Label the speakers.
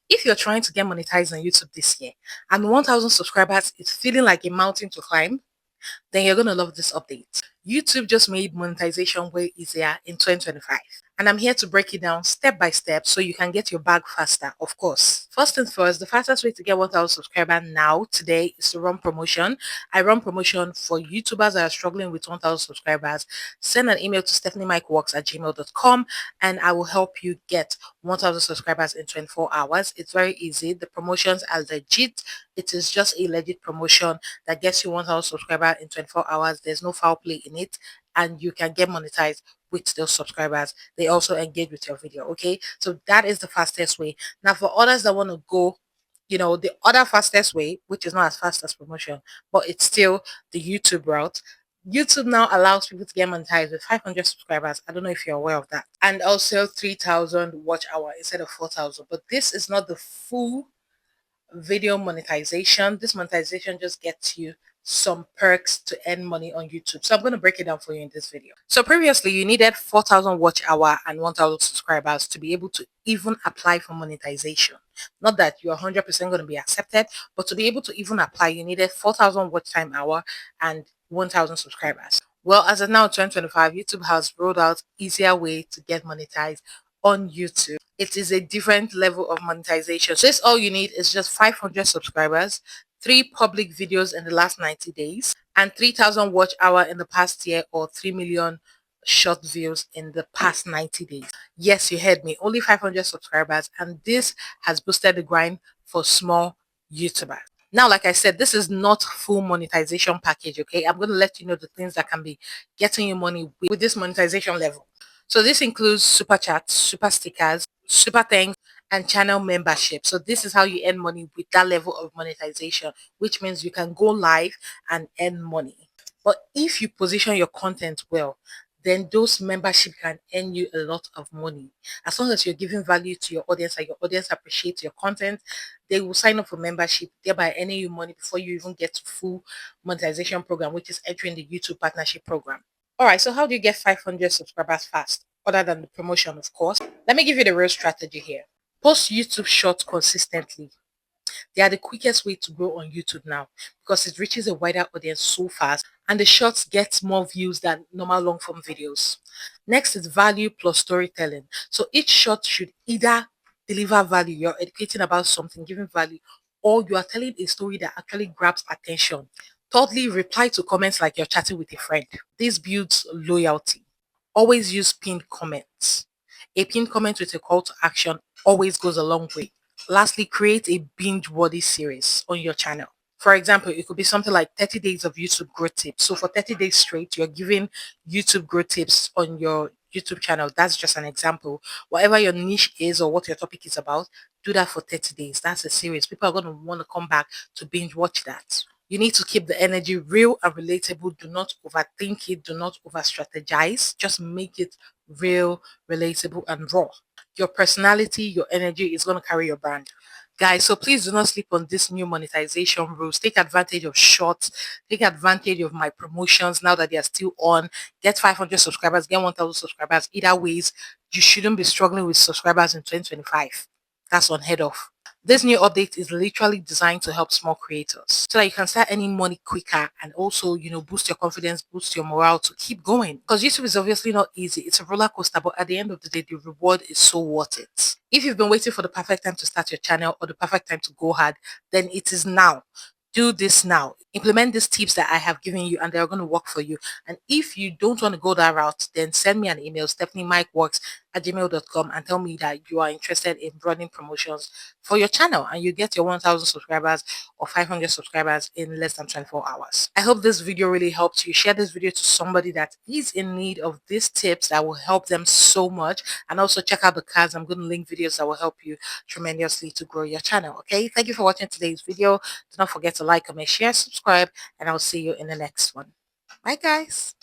Speaker 1: If you're trying to get monetized on YouTube this year and 1,000 subscribers is feeling like a mountain to climb, then you're going to love this update. YouTube just made monetization way easier in 2025. And I'm here to break it down step by step so you can get your bag faster, of course. First things first, the fastest way to get 1,000 subscribers now, today, is to run promotion. I run promotion for YouTubers that are struggling with 1,000 subscribers. Send an email to stefanymikeworks@gmail.com and I will help you get 1,000 subscribers in 24 hours. It's very easy. The promotions are legit. It is just a legit promotion that gets you 1,000 subscribers in 24 hours. There's no foul play in it, and you can get monetized with those subscribers. They also engage with your video. Okay, so that is the fastest way. Now, for others that want to go, the other fastest way, which is not as fast as promotion, but it's still the YouTube route. YouTube now allows people to get monetized with 500 subscribers. I don't know if you're aware of that. And also 3,000 watch hour instead of 4,000. But this is not the full video monetization. This monetization just gets you some perks to earn money on YouTube. So I'm going to break it down for you in this video. So previously you needed 4,000 watch hour and 1,000 subscribers to be able to even apply for monetization. Not that you're 100% going to be accepted, but to be able to even apply, you needed 4,000 watch time hour and 1,000 subscribers. Well, as of now, 2025, YouTube has rolled out easier way to get monetized on YouTube. It is a different level of monetization. So this all you need is just 500 subscribers, 3 public videos in the last 90 days, and 3,000 watch hour in the past year, or 3 million short views in the past 90 days. Yes, you heard me. Only 500 subscribers, and this has boosted the grind for small YouTubers. Now, like I said, this is not full monetization package, okay? I'm going to let you know the things that can be getting you money with this monetization level. So this includes super chats, super stickers, super thanks, and channel membership. So this is how you earn money with that level of monetization, which means you can go live and earn money. But if you position your content well, then those membership can earn you a lot of money. As long as you're giving value to your audience and your audience appreciates your content, they will sign up for membership, thereby earning you money before you even get to full monetization program, which is entering the YouTube partnership program. All right, so how do you get 500 subscribers fast, other than the promotion, of course? Let me give you the real strategy here. Post YouTube shorts consistently. They are the quickest way to grow on YouTube now because it reaches a wider audience so fast, and the shorts get more views than normal long form videos. Next is value plus storytelling. So each short should either deliver value, you're educating about something, giving value, or you are telling a story that actually grabs attention. Thirdly, reply to comments like you're chatting with a friend. This builds loyalty. Always use pinned comments. A pinned comment with a call to action always goes a long way. Lastly, create a binge-worthy series on your channel. For example, it could be something like 30 days of YouTube growth tips. So for 30 days straight, you're giving YouTube growth tips on your YouTube channel. That's just an example. Whatever your niche is or what your topic is about, do that for 30 days. That's a series. People are going to want to come back to binge watch that. You need to keep the energy real and relatable. Do not overthink it. Do not over strategize. Just make it real, relatable, and raw. Your personality, your energy is going to carry your brand. Guys, so please do not sleep on this new monetization rules. Take advantage of shorts. Take advantage of my promotions now that they are still on. Get 500 subscribers, get 1,000 subscribers. Either ways, you shouldn't be struggling with subscribers in 2025. That's unheard of. This new update is literally designed to help small creators so that you can start earning money quicker and also, boost your confidence, boost your morale to keep going. Because YouTube is obviously not easy. It's a roller coaster, but at the end of the day, the reward is so worth it. If you've been waiting for the perfect time to start your channel or the perfect time to go hard, then it is now. Do this now. Implement these tips that I have given you and they're going to work for you. And if you don't want to go that route, then send me an email, stefanymikeworks@gmail.com, and tell me that you are interested in running promotions for your channel and you get your 1,000 subscribers or 500 subscribers in less than 24 hours. I hope this video really helped you. Share this video to somebody that is in need of these tips that will help them so much. And also check out the cards. I'm going to link videos that will help you tremendously to grow your channel. Okay, thank you for watching today's video. Do not forget to like, comment, share, subscribe, and I'll see you in the next one. Bye, guys.